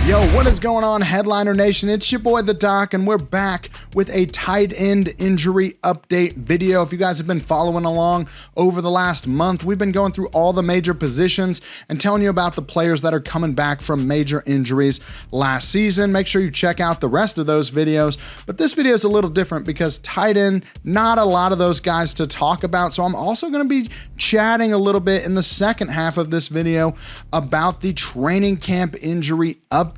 Yo, what is going on, Headliner Nation? It's your boy, The Doc, and we're back with a tight end injury update video. If you guys have been following along over the last month, we've been going through all the major positions and telling you about the players that are coming back from major injuries last season. Make sure you check out the rest of those videos. But this video is a little different because tight end, not a lot of those guys to talk about. So I'm also going to be chatting a little bit in the second half of this video about the training camp injury updates.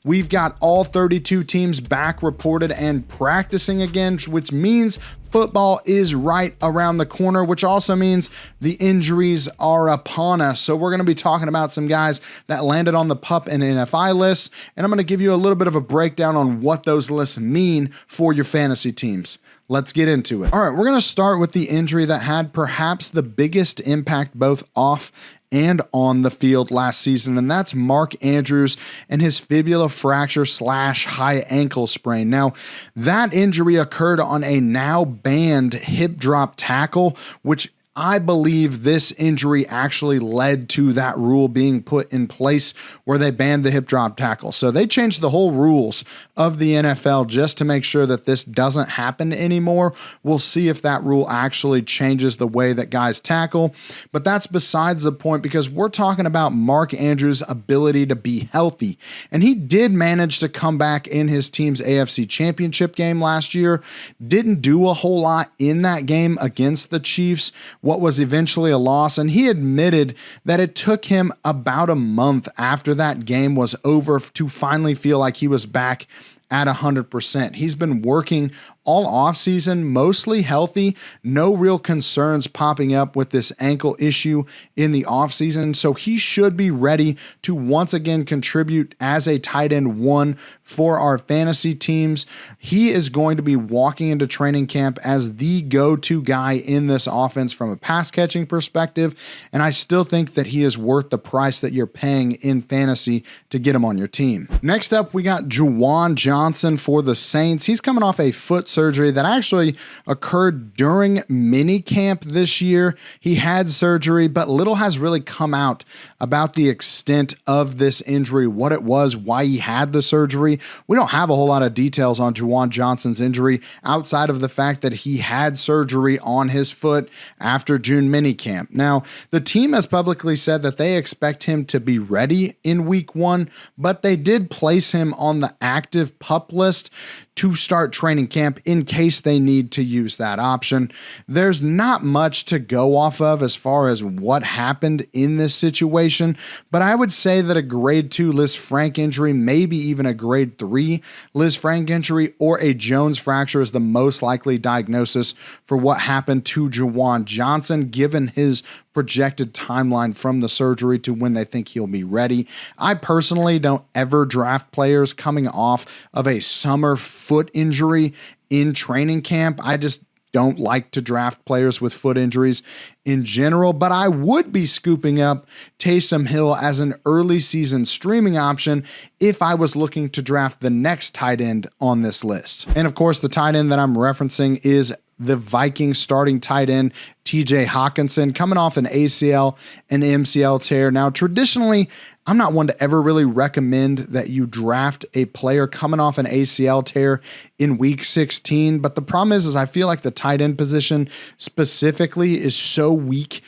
We've got all 32 teams back reported and practicing again, which means football is right around the corner, which also means the injuries are upon us. So we're going to be talking about some guys that landed on the PUP and NFI list, and I'm going to give you a little bit of a breakdown on what those lists mean for your fantasy teams. Let's get into it. All right, we're going to start with the injury that had perhaps the biggest impact both off and on the field last season, and that's Mark Andrews and his fibula fracture / high ankle sprain. Now, that injury occurred on a now banned hip drop tackle, which I believe this injury actually led to that rule being put in place where they banned the hip drop tackle. So they changed the whole rules of the NFL just to make sure that this doesn't happen anymore. We'll see if that rule actually changes the way that guys tackle, but that's besides the point because we're talking about Mark Andrews' ability to be healthy. And he did manage to come back in his team's AFC Championship game last year. Didn't do a whole lot in that game against the Chiefs, what was eventually a loss, and he admitted that it took him about a month after that game was over to finally feel like he was back at 100%. He's been working all offseason, mostly healthy, no real concerns popping up with this ankle issue in the offseason, so he should be ready to once again contribute as a tight end one for our fantasy teams. He is going to be walking into training camp as the go-to guy in this offense from a pass catching perspective, and I still think that he is worth the price that you're paying in fantasy to get him on your team. Next up, we got Juwan Johnson for the Saints. He's coming off a foot surgery that actually occurred during mini camp this year. He had surgery, but little has really come out about the extent of this injury, what it was, why he had the surgery. We don't have a whole lot of details on Juwan Johnson's injury outside of the fact that he had surgery on his foot after June minicamp. Now, the team has publicly said that they expect him to be ready in week 1, but they did place him on the active PUP list to start training camp in case they need to use that option. There's not much to go off of as far as what happened in this situation, but I would say that a grade 2 Liz Frank injury, maybe even a grade 3 Liz Frank injury or a Jones fracture is the most likely diagnosis for what happened to Juwan Johnson, given his projected timeline from the surgery to when they think he'll be ready. I personally don't ever draft players coming off of a summer foot injury in training camp. I just don't like to draft players with foot injuries in general, but I would be scooping up Taysom Hill as an early season streaming option if I was looking to draft the next tight end on this list. And of course, the tight end that I'm referencing is the Vikings starting tight end, TJ Hockenson, coming off an ACL and MCL tear. Now, traditionally, I'm not one to ever really recommend that you draft a player coming off an ACL tear in week 16. But the problem is I feel like the tight end position specifically is so weak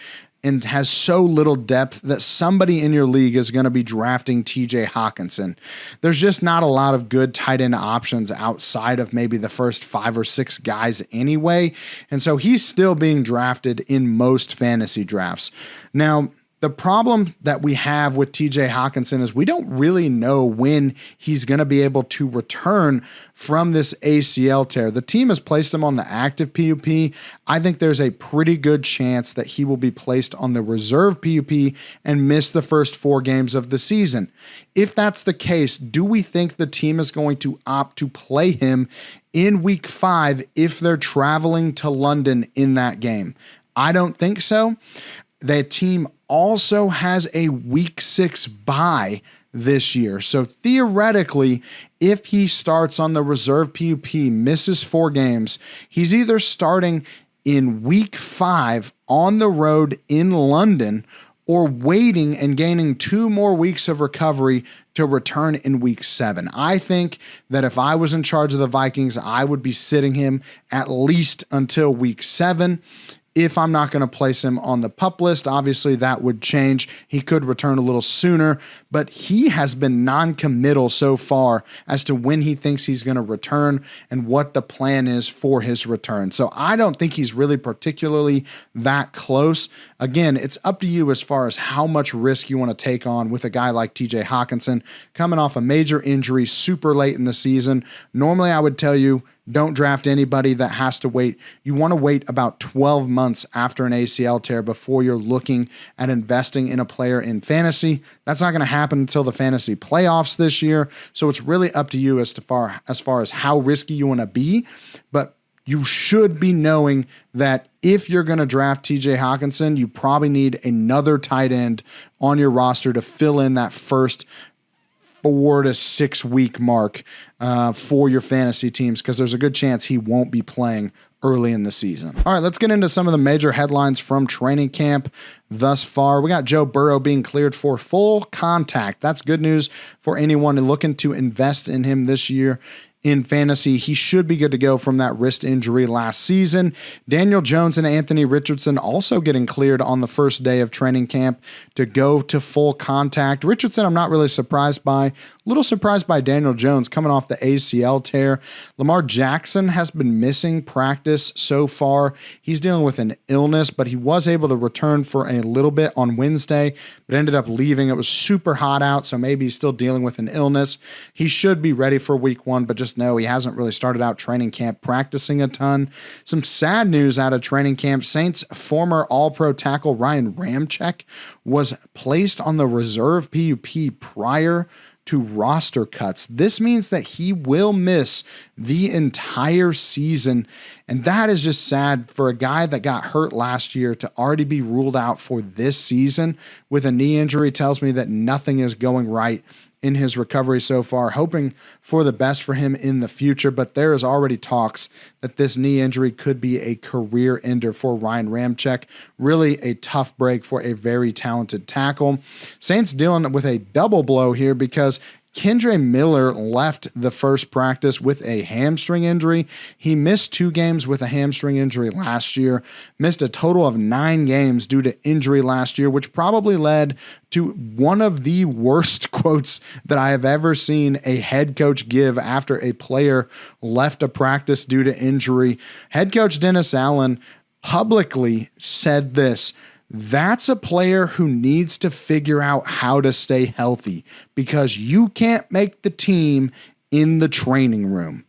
and has so little depth that somebody in your league is going to be drafting TJ Hockenson. There's just not a lot of good tight end options outside of maybe the first 5 or 6 guys anyway. And so he's still being drafted in most fantasy drafts. Now, the problem that we have with TJ Hockenson is we don't really know when he's going to be able to return from this ACL tear. The team has placed him on the active PUP. I think there's a pretty good chance that he will be placed on the reserve PUP and miss the first 4 games of the season. If that's the case, do we think the team is going to opt to play him in week 5 if they're traveling to London in that game? I don't think so. The team also has a week 6 bye this year. So theoretically, if he starts on the reserve PUP, misses 4 games, he's either starting in week 5 on the road in London, or waiting and gaining 2 more weeks of recovery to return in week 7. I think that if I was in charge of the Vikings, I would be sitting him at least until week 7. If I'm not going to place him on the PUP list, obviously that would change. He could return a little sooner, but he has been non-committal so far as to when he thinks he's going to return and what the plan is for his return. So I don't think he's really particularly that close. Again, it's up to you as far as how much risk you want to take on with a guy like TJ Hockenson coming off a major injury super late in the season. Normally I would tell you, don't draft anybody that has to wait. You want to wait about 12 months after an ACL tear before you're looking at investing in a player in fantasy. That's not going to happen until the fantasy playoffs this year. So it's really up to you as far as how risky you want to be. But you should be knowing that if you're going to draft TJ Hockenson, you probably need another tight end on your roster to fill in that first 4 to 6 week mark for your fantasy teams, because there's a good chance he won't be playing early in the season. All right, let's get into some of the major headlines from training camp thus far. We got Joe Burrow being cleared for full contact. That's good news for anyone looking to invest in him this year in fantasy. He should be good to go from that wrist injury last season. Daniel Jones and Anthony Richardson also getting cleared on the first day of training camp to go to full contact. Richardson, I'm not really surprised by. A little surprised by Daniel Jones coming off the ACL tear. Lamar Jackson has been missing practice so far. He's dealing with an illness, but he was able to return for a little bit on Wednesday, but ended up leaving. It was super hot out, so maybe he's still dealing with an illness. He should be ready for week 1, but just know he hasn't really started out training camp practicing a ton. Some sad news out of training camp. Saints former All-Pro tackle Ryan Ramczyk was placed on the reserve PUP prior to roster cuts. This means that he will miss the entire season, and that is just sad for a guy that got hurt last year to already be ruled out for this season with a knee injury. Tells me that nothing is going right in his recovery so far. Hoping for the best for him in the future, but there is already talks that this knee injury could be a career ender for Ryan Ramczyk. Really a tough break for a very talented tackle. Saints dealing with a double blow here because Kendre Miller left the first practice with a hamstring injury. He missed 2 games with a hamstring injury last year, missed a total of 9 games due to injury last year, which probably led to one of the worst quotes that I have ever seen a head coach give after a player left a practice due to injury. Head coach Dennis Allen publicly said this: "That's a player who needs to figure out how to stay healthy because you can't make the team in the training room."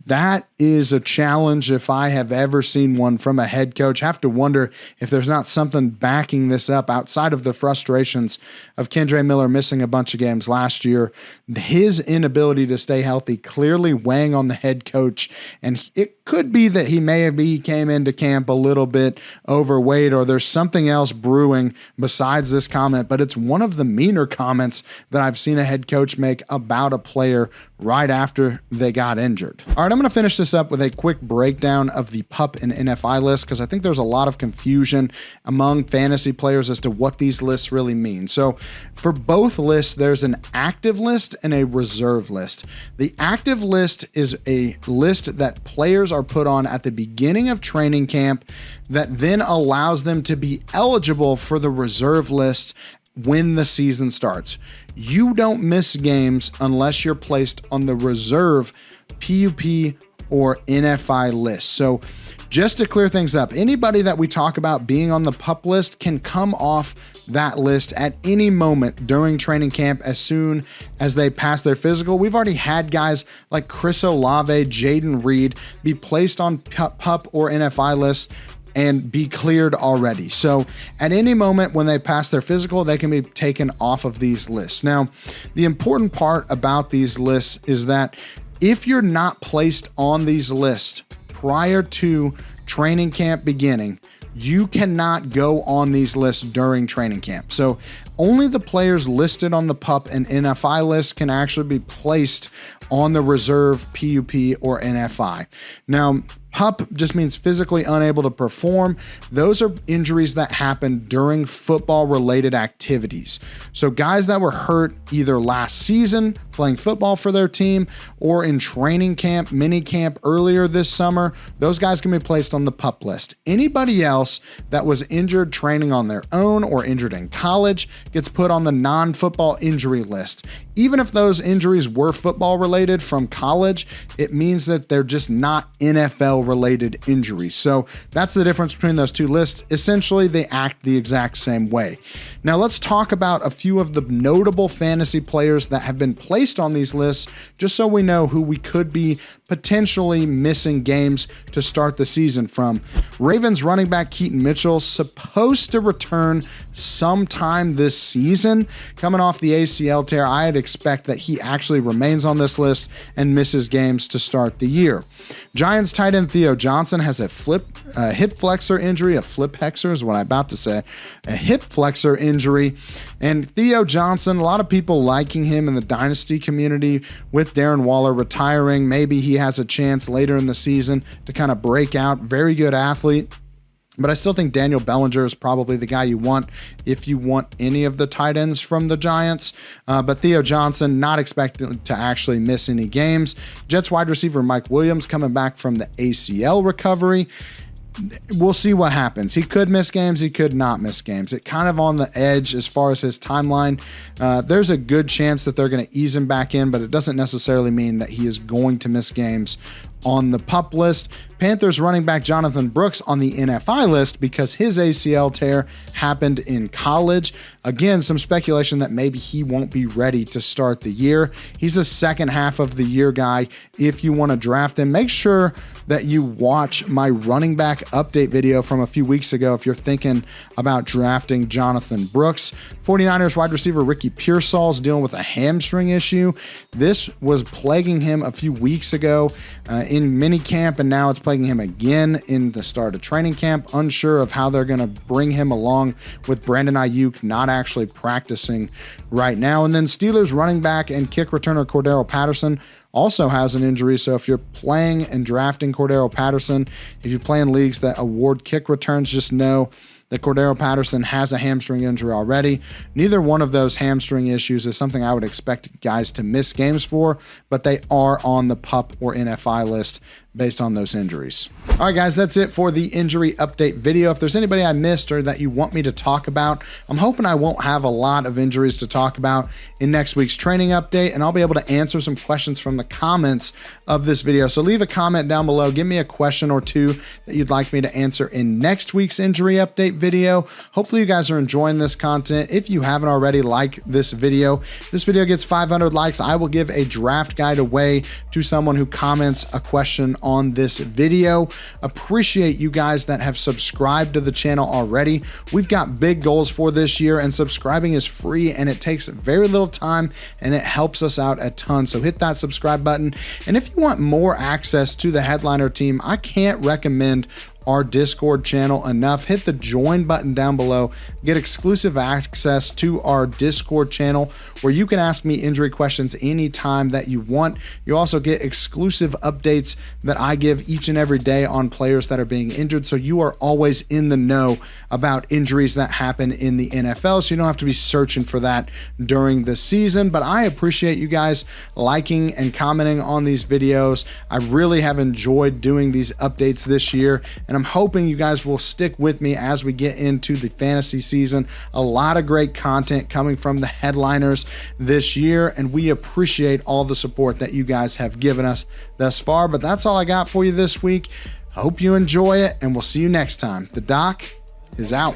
That is a challenge if I have ever seen one from a head coach. Have to wonder if there's not something backing this up outside of the frustrations of Kendre Miller missing a bunch of games last year. His inability to stay healthy clearly weighing on the head coach, and it could be that he came into camp a little bit overweight, or there's something else brewing besides this comment, but it's one of the meaner comments that I've seen a head coach make about a player right after they got injured. All right, I'm going to finish this up with a quick breakdown of the PUP and NFI list because I think there's a lot of confusion among fantasy players as to what these lists really mean. So for both lists, there's an active list and a reserve list. The active list is a list that players are put on at the beginning of training camp that then allows them to be eligible for the reserve list when the season starts. You don't miss games unless you're placed on the reserve PUP or NFI list. So just to clear things up, anybody that we talk about being on the PUP list can come off that list at any moment during training camp as soon as they pass their physical. We've already had guys like Chris Olave, Jaden Reed be placed on PUP or NFI lists and be cleared already. So at any moment when they pass their physical, they can be taken off of these lists. Now, the important part about these lists is that if you're not placed on these lists prior to training camp beginning, you cannot go on these lists during training camp. So only the players listed on the PUP and NFI list can actually be placed on the reserve PUP or NFI. Now, PUP just means physically unable to perform. Those are injuries that happen during football-related activities. So guys that were hurt either last season playing football for their team or in training camp, mini camp earlier this summer, those guys can be placed on the PUP list. Anybody else that was injured training on their own or injured in college gets put on the non-football injury list. Even if those injuries were football related from college, it means that they're just not NFL related injuries. So that's the difference between those two lists. Essentially, they act the exact same way. Now let's talk about a few of the notable fantasy players that have been placed on these lists, just so we know who we could be potentially missing games to start the season from. Ravens running back Keaton Mitchell, supposed to return sometime this season. Coming off the ACL tear, I'd expect that he actually remains on this list and misses games to start the year. Giants tight end Theo Johnson has a hip flexor injury, a flip hexer is what I'm about to say, a hip flexor injury. And Theo Johnson, a lot of people liking him in the dynasty community with Darren Waller retiring. Maybe he has a chance later in the season to kind of break out. Very good athlete. But I still think Daniel Bellinger is probably the guy you want if you want any of the tight ends from the Giants. But Theo Johnson, not expected to actually miss any games. Jets wide receiver Mike Williams coming back from the ACL recovery. We'll see what happens. He could miss games. He could not miss games. It kind of on the edge as far as his timeline. There's a good chance that they're going to ease him back in, but it doesn't necessarily mean that he is going to miss games on the PUP list. Panthers running back Jonathan Brooks on the NFI list because his ACL tear happened in college. Again, some speculation that maybe he won't be ready to start the year. He's a second half of the year guy. If you want to draft him, make sure that you watch my running back update video from a few weeks ago if you're thinking about drafting Jonathan Brooks. 49ers wide receiver Ricky Pearsall is dealing with a hamstring issue. This was plaguing him a few weeks ago in minicamp, and now it's plaguing him again in the start of training camp. Unsure of how they're going to bring him along with Brandon Ayuk not actually practicing right now. And then Steelers running back and kick returner Cordero Patterson also has an injury. So if you're playing and drafting Cordero Patterson, if you play in leagues that award kick returns, just know that Cordero Patterson has a hamstring injury already. Neither one of those hamstring issues is something I would expect guys to miss games for, but they are on the PUP or NFI list based on those injuries. All right, guys, that's it for the injury update video. If there's anybody I missed or that you want me to talk about, I'm hoping I won't have a lot of injuries to talk about in next week's training update, and I'll be able to answer some questions from the comments of this video. So leave a comment down below. Give me a question or two that you'd like me to answer in next week's injury update video. Hopefully you guys are enjoying this content. If you haven't already, like this video. This video gets 500 likes. I will give a draft guide away to someone who comments a question on this video. Appreciate you guys that have subscribed to the channel already. We've got big goals for this year, and subscribing is free and it takes very little time and it helps us out a ton. So hit that subscribe button. And if you want more access to the Headliner team, I can't recommend our Discord channel enough. Hit the join button down below. Get exclusive access to our Discord channel where you can ask me injury questions anytime that you want. You also get exclusive updates that I give each and every day on players that are being injured, so you are always in the know about injuries that happen in the NFL, so you don't have to be searching for that during the season. But I appreciate you guys liking and commenting on these videos. I really have enjoyed doing these updates this year, and I'm hoping you guys will stick with me as we get into the fantasy season. A lot of great content coming from the Headliners this year, and we appreciate all the support that you guys have given us thus far. But that's all I got for you this week. Hope you enjoy it, and we'll see you next time. The Doc is out.